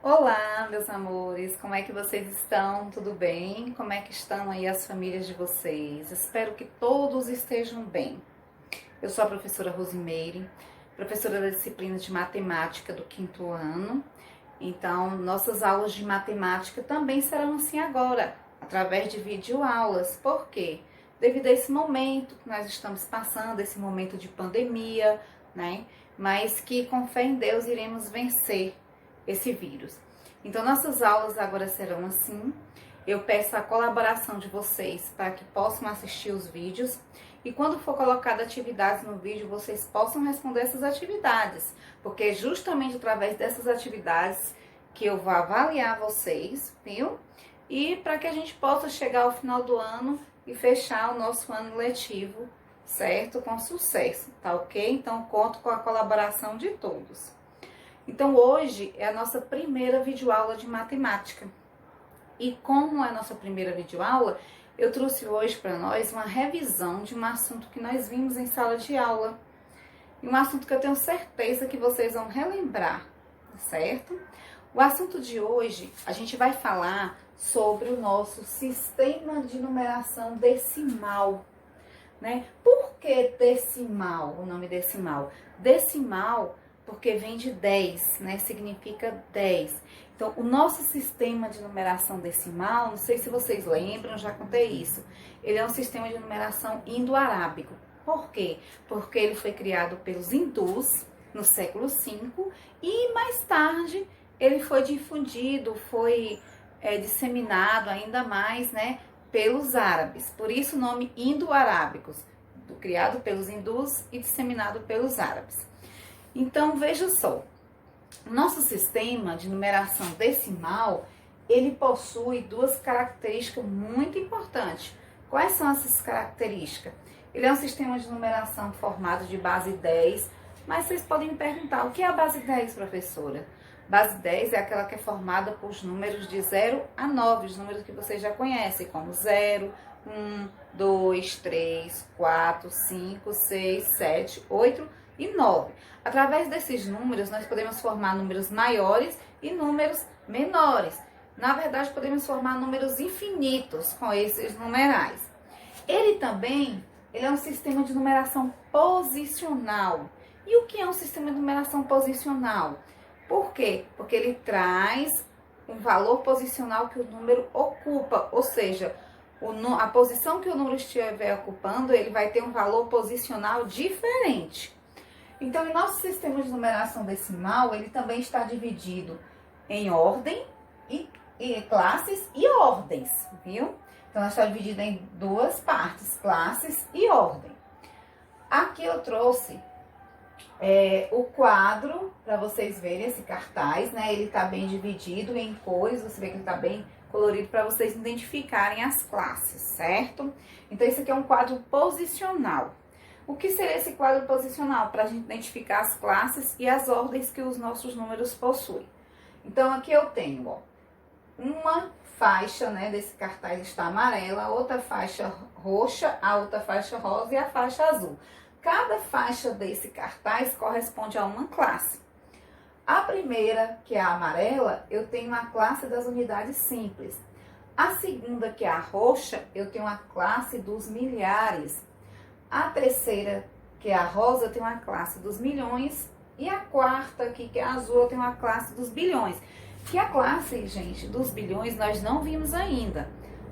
Olá, meus amores, como é que vocês estão? Tudo bem? Como é que estão aí as famílias de vocês? Espero que todos estejam bem. Eu sou a professora Rosimeire, professora da disciplina de matemática do 5º ano. Então, nossas aulas de matemática também serão assim agora, através de videoaulas. Por quê? Devido a esse momento que nós estamos passando, esse momento de pandemia, né? Mas que com fé em Deus iremos vencer esse vírus. Então, nossas aulas agora serão assim. Eu peço a colaboração de vocês para que possam assistir os vídeos e quando for colocada atividades no vídeo, vocês possam responder essas atividades, porque é justamente através dessas atividades que eu vou avaliar vocês, viu? E para que a gente possa chegar ao final do ano e fechar o nosso ano letivo, certo? Com sucesso, tá ok? Então, conto com a colaboração de todos. Então, hoje é a nossa primeira videoaula de matemática. E como é a nossa primeira videoaula, eu trouxe hoje para nós uma revisão de um assunto que nós vimos em sala de aula. E um assunto que eu tenho certeza que vocês vão relembrar, certo? O assunto de hoje, a gente vai falar sobre o nosso sistema de numeração decimal, né? Por que decimal, o nome decimal? Decimal porque vem de 10, né? Significa 10. Então, o nosso sistema de numeração decimal, não sei se vocês lembram, já contei isso. Ele é um sistema de numeração indo-arábico. Por quê? Porque ele foi criado pelos hindus no século V e mais tarde ele foi difundido, foi disseminado ainda mais, né? Pelos árabes. Por isso o nome indo-arábicos, criado pelos hindus e disseminado pelos árabes. Então, veja só, o nosso sistema de numeração decimal, ele possui duas características muito importantes. Quais são essas características? Ele é um sistema de numeração formado de base 10, mas vocês podem me perguntar, o que é a base 10, professora? Base 10 é aquela que é formada por os números de 0 a 9, os números que vocês já conhecem, como 0, 1, 2, 3, 4, 5, 6, 7, 8 e 9. Através desses números, nós podemos formar números maiores e números menores. Na verdade, podemos formar números infinitos com esses numerais. Ele é um sistema de numeração posicional. E o que é um sistema de numeração posicional? Por quê? Porque ele traz um valor posicional que o número ocupa, ou seja, a posição que o número estiver ocupando, ele vai ter um valor posicional diferente. Então, em nosso sistema de numeração decimal, ele também está dividido em ordem, e classes e ordens, viu? Então, está dividido em duas partes, classes e ordem. Aqui eu trouxe o quadro para vocês verem esse cartaz, né? Ele está bem dividido em cores, você vê que ele está bem colorido para vocês identificarem as classes, certo? Então, esse aqui é um quadro posicional. O que seria esse quadro posicional? Para a gente identificar as classes e as ordens que os nossos números possuem. Então, aqui eu tenho, ó, uma faixa, né, desse cartaz está amarela, a outra faixa roxa, a outra faixa rosa e a faixa azul. Cada faixa desse cartaz corresponde a uma classe. A primeira, que é a amarela, eu tenho a classe das unidades simples. A segunda, que é a roxa, eu tenho a classe dos milhares. A terceira, que é a rosa, eu tenho a classe dos milhões. E a quarta aqui, que é a azul, eu tenho a classe dos bilhões. Que a classe, gente, dos bilhões nós não vimos ainda.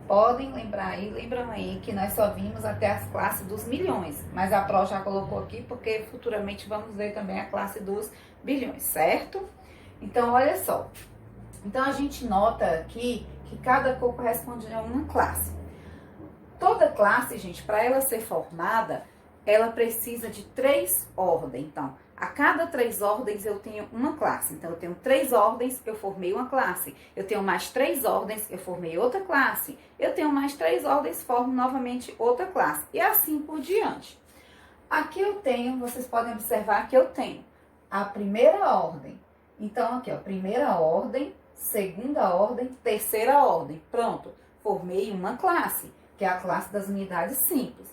Podem lembram aí que nós só vimos até as classes dos milhões. Mas a Pro já colocou aqui porque futuramente vamos ver também a classe dos bilhões, certo? Então, olha só. Então, a gente nota aqui que cada cor corresponde a uma classe. Toda classe, gente, para ela ser formada, ela precisa de 3 ordens. Então, a cada 3 ordens eu tenho uma classe. Então, eu tenho 3 ordens, eu formei uma classe. Eu tenho mais 3 ordens, eu formei outra classe. Eu tenho mais 3 ordens, formo novamente outra classe. E assim por diante. Aqui eu tenho, vocês podem observar que eu tenho a primeira ordem. Então, aqui, ó, primeira ordem, segunda ordem, terceira ordem. Pronto, formei uma classe, que é a classe das unidades simples.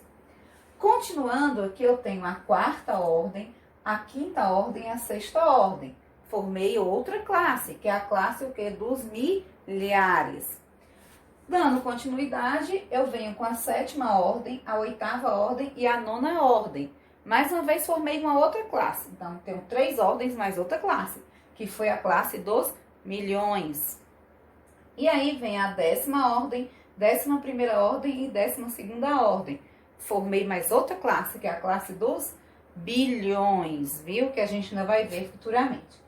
Continuando, aqui eu tenho a quarta ordem, a quinta ordem e a sexta ordem. formei outra classe, que é a classe o quê? Dos milhares. Dando continuidade, eu venho com a 7ª ordem, a 8ª ordem e a 9ª ordem. Mais uma vez, formei uma outra classe. Então, tenho 3 ordens mais outra classe, que foi a classe dos milhões. E aí vem a 10ª ordem, 11ª ordem e 12ª ordem. Formei mais outra classe, que é a classe dos bilhões, viu? Que a gente ainda vai ver futuramente.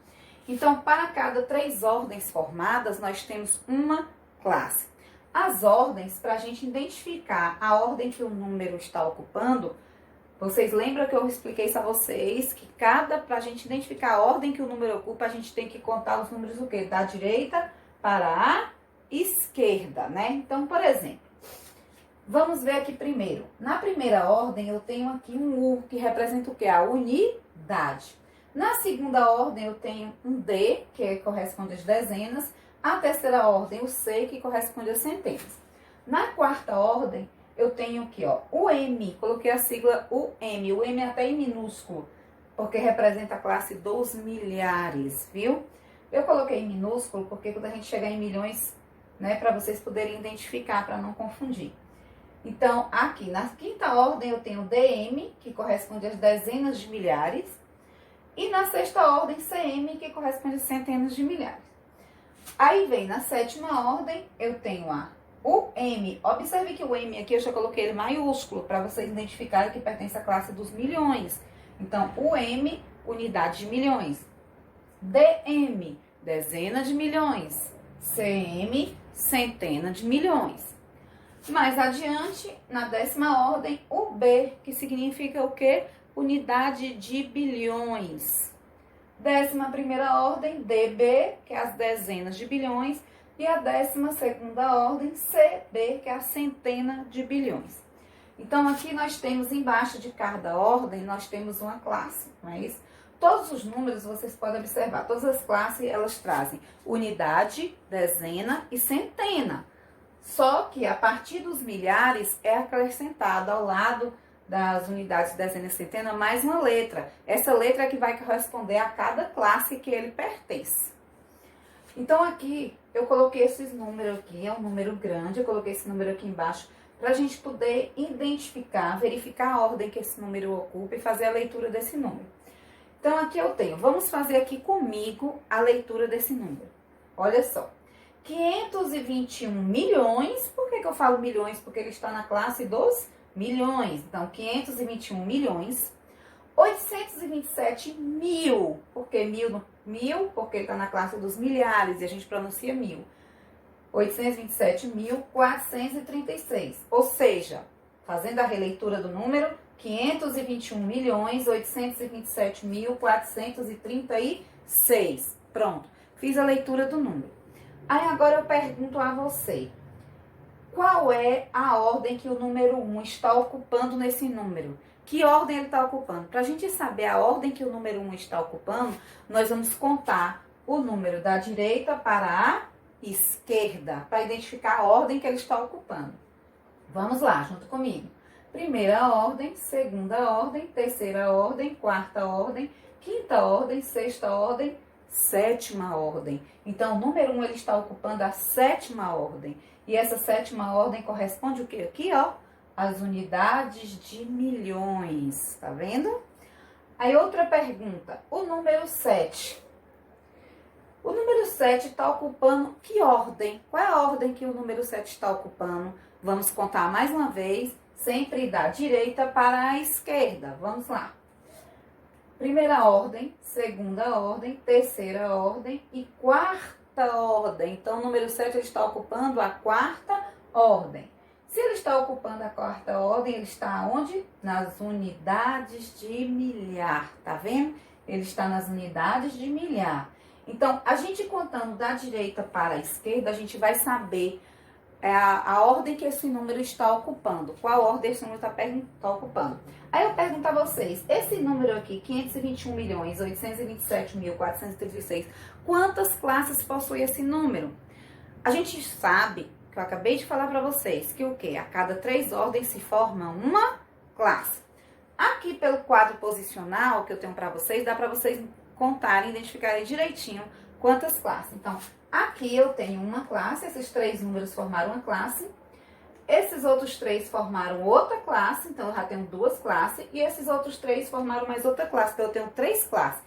Então, para cada 3 ordens formadas, nós temos uma classe. As ordens, para a gente identificar a ordem que o número está ocupando, vocês lembram que eu expliquei isso a vocês, que para a gente identificar a ordem que o número ocupa, a gente tem que contar os números o quê? Da direita para a esquerda, né? Então, por exemplo, vamos ver aqui primeiro. Na primeira ordem, eu tenho aqui um U, que representa o quê? A unidade. Na segunda ordem, eu tenho um D, que corresponde às dezenas. A terceira ordem, o C, que corresponde às centenas. Na quarta ordem, eu tenho aqui, ó, o M. Coloquei a sigla UM. O M é até em minúsculo, porque representa a classe dos milhares, viu? Eu coloquei em minúsculo porque quando a gente chegar em milhões, né, para vocês poderem identificar, para não confundir. Então, aqui na quinta ordem, eu tenho DM, que corresponde às dezenas de milhares. E na sexta ordem, CM, que corresponde às centenas de milhares. Aí vem na 7ª ordem, eu tenho o M. Observe que o M aqui eu já coloquei ele maiúsculo, para vocês identificarem que pertence à classe dos milhões. Então, o M, unidade de milhões. DM, dezena de milhões. CM, centena de milhões. Mais adiante, na 10ª ordem, o B, que significa o quê? Unidade de bilhões. 11ª ordem, DB, que é as dezenas de bilhões, e a 12ª ordem, CB, que é a centena de bilhões. Então, aqui nós temos, embaixo de cada ordem, nós temos uma classe, não é isso? Todos os números, vocês podem observar, todas as classes, elas trazem unidade, dezena e centena. Só que, a partir dos milhares, é acrescentado ao lado das unidades, dezena e centena, mais uma letra. Essa letra é que vai corresponder a cada classe que ele pertence. Então, aqui, eu coloquei esses números aqui, é um número grande, eu coloquei esse número aqui embaixo, para a gente poder identificar, verificar a ordem que esse número ocupa e fazer a leitura desse número. Então, aqui eu tenho, vamos fazer aqui comigo a leitura desse número. Olha só, 521 milhões, por que eu falo milhões? Porque ele está na classe dos milhões. Então, 521 milhões, 827 mil, por que mil? Porque ele está na classe dos milhares e a gente pronuncia mil. 827.436, ou seja, fazendo a releitura do número, 521.827.436. Pronto, fiz a leitura do número. Aí agora eu pergunto a você, qual é a ordem que o número 1 está ocupando nesse número? Que ordem ele está ocupando? Para a gente saber a ordem que o número 1 está ocupando, nós vamos contar o número da direita para a esquerda, para identificar a ordem que ele está ocupando. Vamos lá, junto comigo. Primeira ordem, segunda ordem, terceira ordem, quarta ordem, quinta ordem, sexta ordem, sétima ordem. Então, o número 1 ele está ocupando a sétima ordem. E essa sétima ordem corresponde o quê? Aqui, ó, as unidades de milhões. Tá vendo? Aí, outra pergunta. O número 7. O número 7 está ocupando que ordem? Qual é a ordem que o número 7 está ocupando? Vamos contar mais uma vez, sempre da direita para a esquerda. Vamos lá. Primeira ordem, segunda ordem, terceira ordem e quarta ordem. Então, o número 7 ele está ocupando a quarta ordem. Se ele está ocupando a quarta ordem, ele está onde? Nas unidades de milhar, tá vendo? Ele está nas unidades de milhar. Então, a gente contando da direita para a esquerda, a gente vai saber a ordem que esse número está ocupando. Qual ordem esse número está ocupando? Aí eu pergunto a vocês, esse número aqui, 521.827.436, quantas classes possui esse número? A gente sabe, que eu acabei de falar para vocês, que o quê? A cada 3 ordens se forma uma classe. Aqui pelo quadro posicional que eu tenho para vocês, dá para vocês contarem, identificarem direitinho quantas classes. Então, aqui eu tenho uma classe, esses 3 números formaram uma classe. Esses outros 3 formaram outra classe, então eu já tenho 2 classes. E esses outros 3 formaram mais outra classe, então eu tenho 3 classes.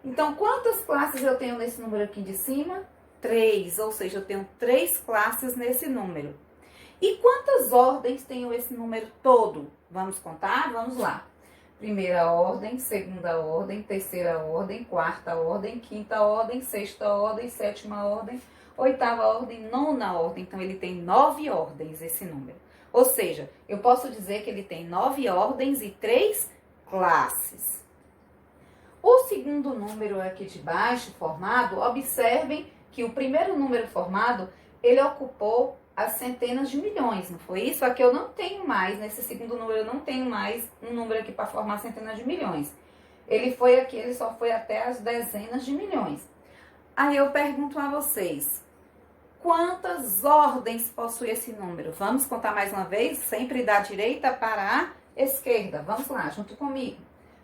Então, quantas classes eu tenho nesse número aqui de cima? 3, ou seja, eu tenho 3 classes nesse número. E quantas ordens tem esse número todo? Vamos contar? Vamos lá. Primeira ordem, segunda ordem, terceira ordem, quarta ordem, quinta ordem, sexta ordem, sétima ordem, oitava ordem, nona ordem. Então, ele tem 9 ordens, esse número. Ou seja, eu posso dizer que ele tem 9 ordens e 3 classes. O segundo número aqui de baixo, formado, observem que o primeiro número formado, ele ocupou as centenas de milhões, não foi isso? Aqui eu não tenho mais, nesse segundo número eu não tenho mais um número aqui para formar centenas de milhões. Ele foi aqui, ele só foi até as dezenas de milhões. Aí eu pergunto a vocês, quantas ordens possui esse número? Vamos contar mais uma vez, sempre da direita para a esquerda. Vamos lá, junto comigo.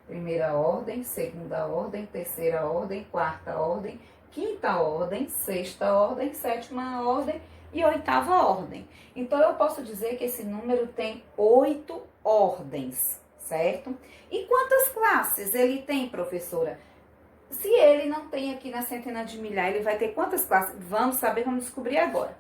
Primeira ordem, segunda ordem, terceira ordem, quarta ordem, quinta ordem, sexta ordem, sétima ordem e oitava ordem. Então, eu posso dizer que esse número tem 8 ordens, certo? E quantas classes ele tem, professora? Se ele não tem aqui na centena de milhar, ele vai ter quantas classes? Vamos saber, vamos descobrir agora.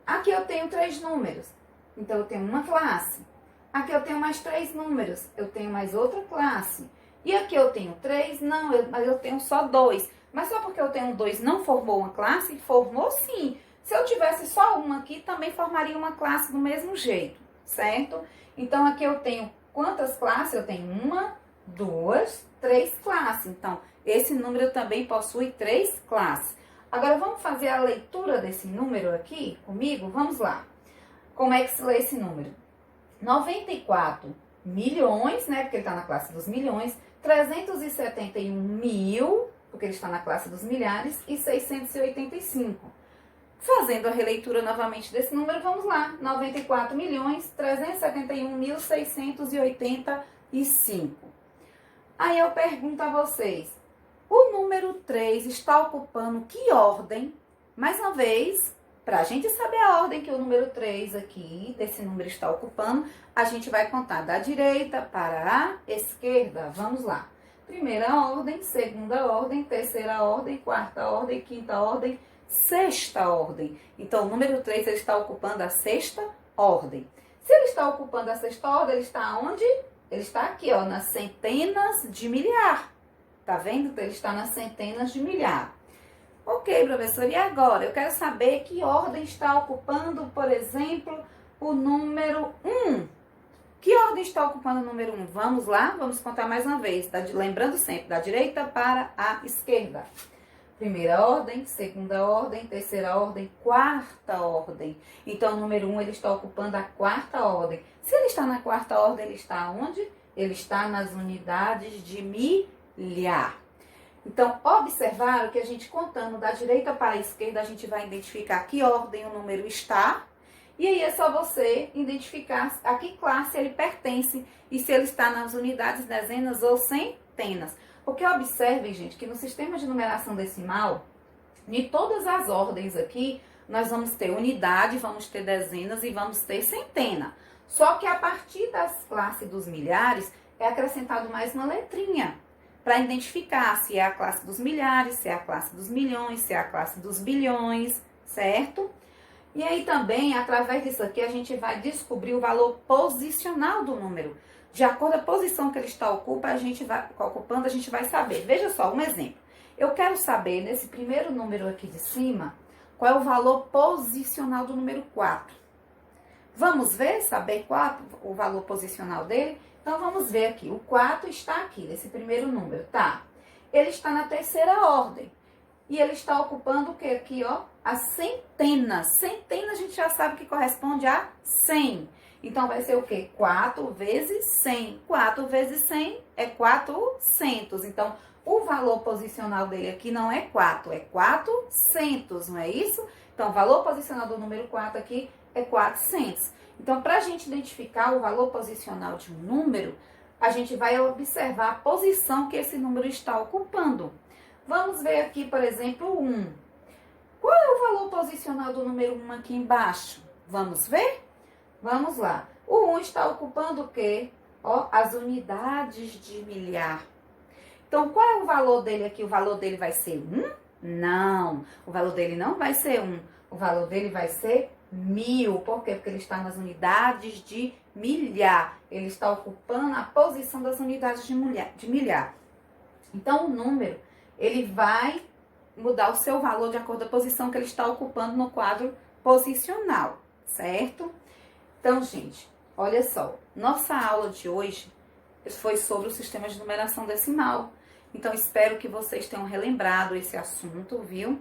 Aqui eu tenho 3 números, então eu tenho uma classe. Aqui eu tenho mais 3 números, eu tenho mais outra classe. E aqui eu tenho 3, não, mas eu tenho só 2. Mas só porque eu tenho 2 não formou uma classe? Formou sim. Se eu tivesse só uma aqui, também formaria uma classe do mesmo jeito, certo? Então, aqui eu tenho quantas classes? Eu tenho 1, 2, 3 classes. Então, esse número também possui 3 classes. Agora, vamos fazer a leitura desse número aqui comigo? Vamos lá. Como é que se lê esse número? 94 milhões, né? Porque ele está na classe dos milhões. 371 mil, porque ele está na classe dos milhares. E 685. Fazendo a releitura novamente desse número, vamos lá. 94 milhões, 371 mil, 685. Aí eu pergunto a vocês, o número 3 está ocupando que ordem? Mais uma vez, para a gente saber a ordem que o número 3 aqui, desse número está ocupando, a gente vai contar da direita para a esquerda. Vamos lá. Primeira ordem, segunda ordem, terceira ordem, quarta ordem, quinta ordem, sexta ordem. Então, o número 3 ele está ocupando a sexta ordem. Se ele está ocupando a sexta ordem, ele está onde? Ele está aqui, ó, nas centenas de milhar. Tá vendo? Então, ele está nas centenas de milhar. Ok, professor, e agora? Eu quero saber que ordem está ocupando, por exemplo, o número 1. Que ordem está ocupando o número 1? Vamos lá, vamos contar mais uma vez. Lembrando sempre, da direita para a esquerda. Primeira ordem, segunda ordem, terceira ordem, quarta ordem. Então, o número 1 ele está ocupando a quarta ordem. Se ele está na quarta ordem, ele está onde? Ele está nas unidades de milhar. Então, observaram que a gente contando da direita para a esquerda, a gente vai identificar que ordem o número está. E aí é só você identificar a que classe ele pertence e se ele está nas unidades, dezenas ou centenas. Porque observem, gente, que no sistema de numeração decimal, de todas as ordens aqui, nós vamos ter unidade, vamos ter dezenas e vamos ter centena. Só que a partir das classes dos milhares, é acrescentado mais uma letrinha para identificar se é a classe dos milhares, se é a classe dos milhões, se é a classe dos bilhões, certo? E aí também, através disso aqui, a gente vai descobrir o valor posicional do número. De acordo com a posição que ele está ocupando, a gente vai saber. Veja só, um exemplo. Eu quero saber, nesse primeiro número aqui de cima, qual é o valor posicional do número 4. Vamos ver, saber qual o valor posicional dele? Então, vamos ver aqui. O 4 está aqui, nesse primeiro número, tá? Ele está na terceira ordem. E ele está ocupando o que aqui, ó? As centenas. Centenas a gente já sabe que corresponde a 100. Então, vai ser o quê? 4 vezes 100. 4 vezes 100 é 400. Então, o valor posicional dele aqui não é 4, é 400, não é isso? Então, o valor posicional do número 4 aqui é 400. Então, para a gente identificar o valor posicional de um número, a gente vai observar a posição que esse número está ocupando. Vamos ver aqui, por exemplo, o 1. Qual é o valor posicional do número 1 aqui embaixo? Vamos ver? Vamos lá. O 1 está ocupando o quê? Ó, as unidades de milhar. Então, qual é o valor dele aqui? O valor dele vai ser 1? Não. O valor dele não vai ser 1. O valor dele vai ser 1000. Por quê? Porque ele está nas unidades de milhar. Ele está ocupando a posição das unidades de milhar. Então, o número, ele vai mudar o seu valor de acordo com a posição que ele está ocupando no quadro posicional, certo? Então, gente, olha só. Nossa aula de hoje foi sobre o sistema de numeração decimal. Então, espero que vocês tenham relembrado esse assunto, viu?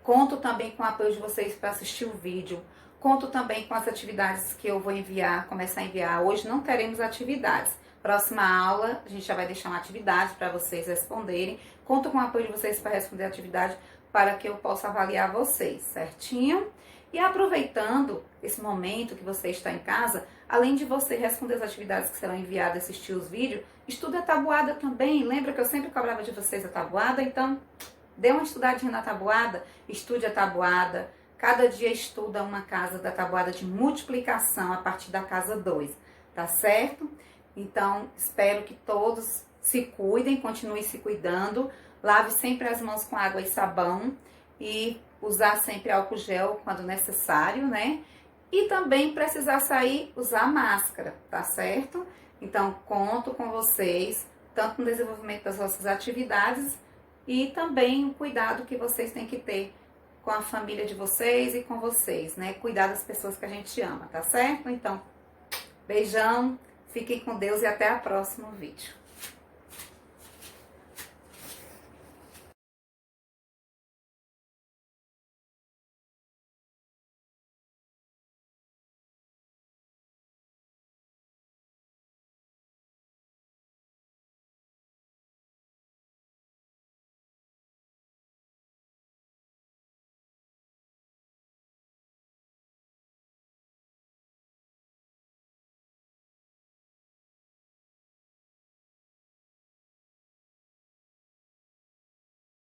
Conto também com o apoio de vocês para assistir o vídeo. Conto também com as atividades que eu vou enviar, começar a enviar. Hoje não teremos atividades. Próxima aula, a gente já vai deixar uma atividade para vocês responderem. Conto com o apoio de vocês para responder a atividade para que eu possa avaliar vocês, certinho? E aproveitando esse momento que você está em casa, além de você responder as atividades que serão enviadas, assistir os vídeos, estuda a tabuada também. Lembra que eu sempre cobrava de vocês a tabuada? Então, dê uma estudadinha na tabuada, estude a tabuada. Cada dia estuda uma casa da tabuada de multiplicação a partir da casa 2, tá certo? Então, espero que todos se cuidem, continuem se cuidando. Lave sempre as mãos com água e sabão e usar sempre álcool gel quando necessário, né? E também precisar sair, usar máscara, tá certo? Então, conto com vocês, tanto no desenvolvimento das vossas atividades e também o cuidado que vocês têm que ter com a família de vocês e com vocês, né? Cuidar das pessoas que a gente ama, tá certo? Então, beijão, fiquem com Deus e até o próximo vídeo.